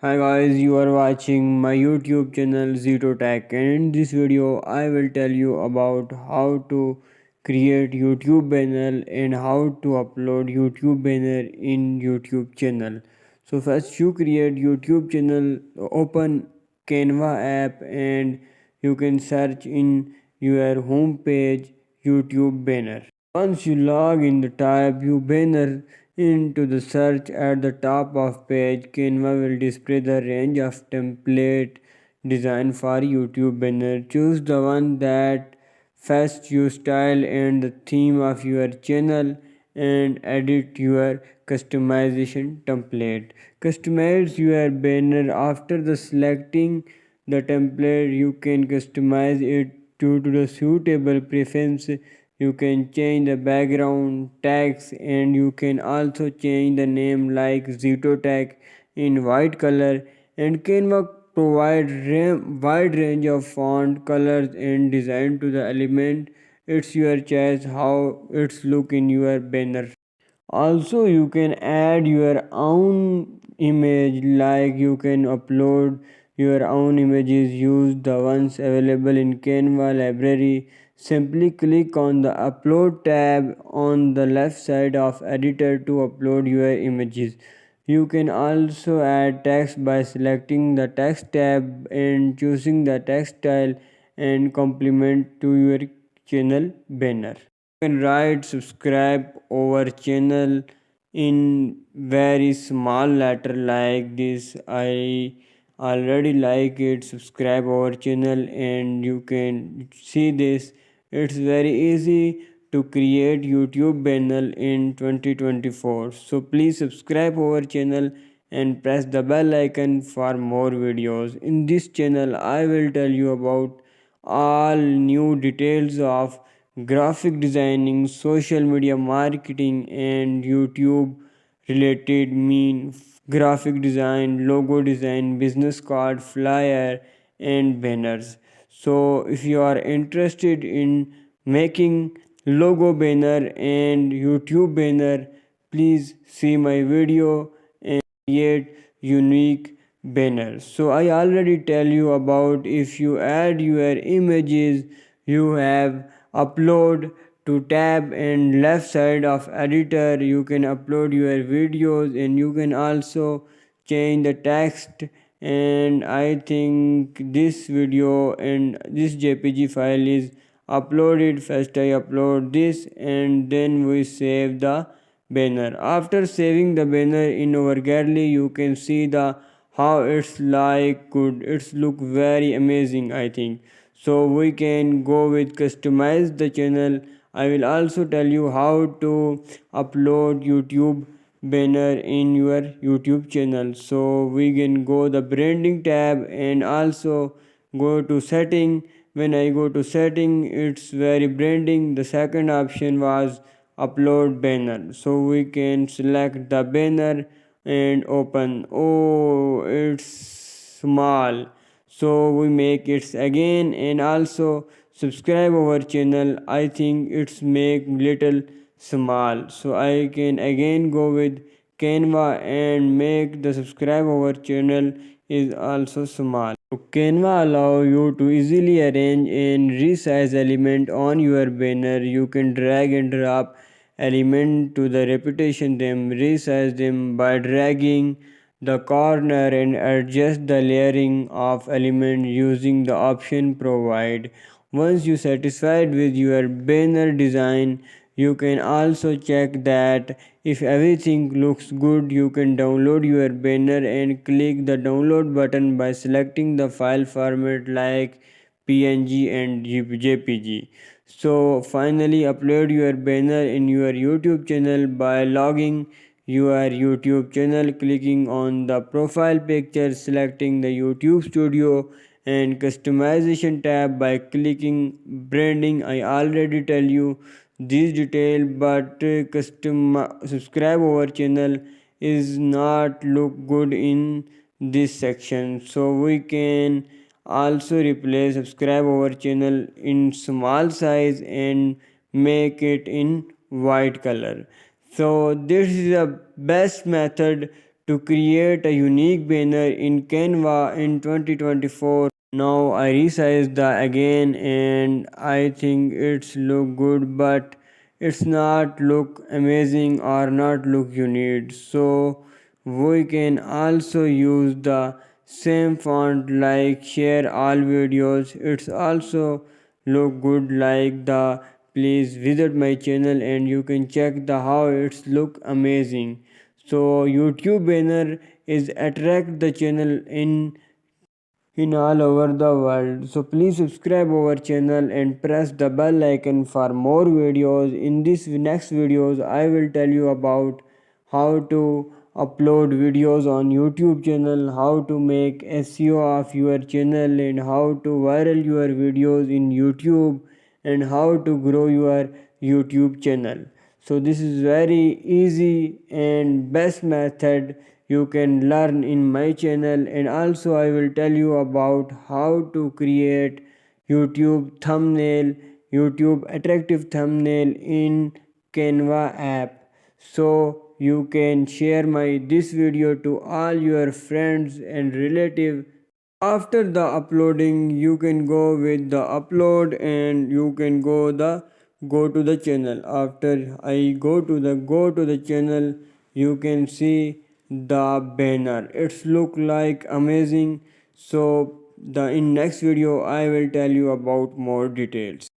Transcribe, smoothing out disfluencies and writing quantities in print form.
Hi guys, you are watching my YouTube channel Zero Tech, and in this video I will tell you about how to create YouTube banner and how to upload YouTube banner in YouTube channel. So first you create YouTube channel, open Canva app and you can search in your home page YouTube banner. Once you log in, the type you banner into the search at the top of page. Canva will display the range of template design for YouTube banner. Choose the one that fits your style and the theme of your channel and edit your customization template. Customize your banner after the selecting the template. You can customize it to the suitable preference. You can change the background text and you can also change the name like Zetotech in white color, and Canva provide wide range of font colors and design to the element. It's your choice how it's look in your banner. Also you can add your own image, like you can upload your own images. Use the ones available in Canva library. Simply click on the upload tab on the left side of editor to upload your images. You can also add text by selecting the text tab and choosing the text style and complement to your channel banner. You can write subscribe over channel in very small letter like this. I already like it, subscribe our channel, and you can see this. It's very easy to create YouTube channel in 2024. So please subscribe our channel and press the bell icon for more videos. In this channel I will tell you about all new details of graphic designing, social media marketing, and YouTube related mean graphic design, logo design, business card, flyer, and banners. So if you are interested in making logo banner and YouTube banner, please see my video and create unique banners. So I already tell you about, if you add your images, you have upload to tab and left side of editor. You can upload your videos and you can also change the text. And I think this video and this jpg file is uploaded. First I upload this and then we save the banner. After saving the banner in our gallery, you can see the how it's like good. It's look very amazing, I think. So we can go with customize the channel. I will also tell you how to upload YouTube banner in your YouTube channel. So we can go the branding tab and also go to setting. When I go to setting, it's very branding. The second option was upload banner, so we can select the banner and open. Oh, it's small, so we make it again. And also subscribe our channel. I think it's make little small, so I can again go with Canva and make the subscribe our channel is also small. So Canva allow you to easily arrange and resize element on your banner. You can drag and drop element to the repetition them, resize them by dragging the corner and adjust the layering of element using the option provide. Once you satisfied with your banner design, you can also check that if everything looks good. You can download your banner and click the download button by selecting the file format like PNG and JPG. So finally upload your banner in your YouTube channel by logging your YouTube channel, clicking on the profile picture, selecting the YouTube studio and customization tab by clicking branding. I already tell you this detail, but custom subscribe our channel is not look good in this section. So we can also replace subscribe our channel in small size and make it in white color. So this is the best method to create a unique banner in Canva in 2024. Now I resize the again and I think it's look good, but it's not look amazing or not look unique. So we can also use the same font like share all videos. It's also look good like the. Please visit my channel and you can check the how it's look amazing. So YouTube banner is attract the channel in all over the world. So please subscribe our channel and press the bell icon for more videos. In this next videos I will tell you about how to upload videos on YouTube channel, how to make SEO of your channel, and how to viral your videos in YouTube, and how to grow your YouTube channel. So this is very easy and best method you can learn in my channel. And also I will tell you about how to create YouTube thumbnail, YouTube attractive thumbnail in Canva app. So you can share my this video to all your friends and relatives. After the uploading you can go with the upload and you can go to the channel. After I go to the channel, you can see the banner, it's look like amazing. So the in next video I will tell you about more details.